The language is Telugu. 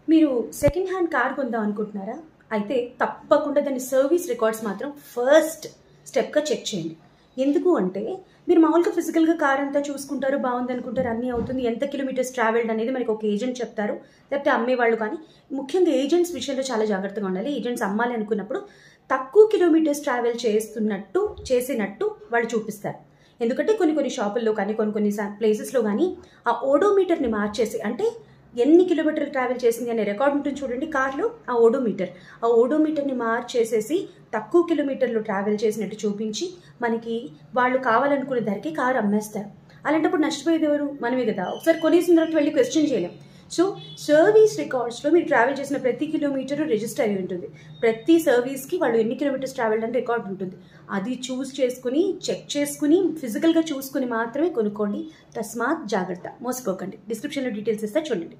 మీరు సెకండ్ హ్యాండ్ కార్ కొందాం అనుకుంటున్నారా? అయితే తప్పకుండా దాని సర్వీస్ రికార్డ్స్ మాత్రం ఫస్ట్ స్టెప్గా చెక్ చేయండి. ఎందుకు అంటే మీరు మామూలుగా ఫిజికల్గా కార్ అంతా చూసుకుంటారు, బాగుంది అనుకుంటారు, అన్నీ అవుతుంది, ఎంత కిలోమీటర్స్ ట్రావెల్డ్ అనేది మనకి ఒక ఏజెంట్ చెప్తారు, లేకపోతే అమ్మేవాళ్ళు. కానీ ముఖ్యంగా ఏజెంట్స్ విషయంలో చాలా జాగ్రత్తగా ఉండాలి. ఏజెంట్స్ అమ్మాలి అనుకున్నప్పుడు తక్కువ కిలోమీటర్స్ ట్రావెల్ చేసినట్టు వాళ్ళు చూపిస్తారు. ఎందుకంటే కొన్ని షాపుల్లో కానీ కొన్ని ప్లేసెస్లో కానీ ఆ ఓడోమీటర్ని మార్చేసి, అంటే ఎన్ని కిలోమీటర్లు ట్రావెల్ చేసింది అనే రికార్డ్ ఉంటుంది చూడండి కార్లో, ఆ ఓడోమీటర్ని మార్చేసేసి తక్కువ కిలోమీటర్లు ట్రావెల్ చేసినట్టు చూపించి మనకి వాళ్ళు కావాలనుకునే ధరకి కారు అమ్మేస్తారు. అలాంటప్పుడు నష్టపోయేది ఎవరు? మనమే కదా. ఒకసారి కొనేసిన తర్వాత వెళ్ళి క్వశ్చన్ చేయలేం. సో సర్వీస్ రికార్డ్స్లో మీరు ట్రావెల్ చేసిన ప్రతి కిలోమీటర్ రిజిస్టర్ అయి ఉంటుంది. ప్రతి సర్వీస్కి వాళ్ళు ఎన్ని కిలోమీటర్స్ ట్రావెల్ అని రికార్డ్ ఉంటుంది. అది చెక్ చేసుకుని ఫిజికల్గా చూసుకుని మాత్రమే కొనుక్కోండి. తస్మాత్ జాగ్రత్త, మోసపోకండి. డిస్క్రిప్షన్లో డీటెయిల్స్ ఇస్తే చూడండి.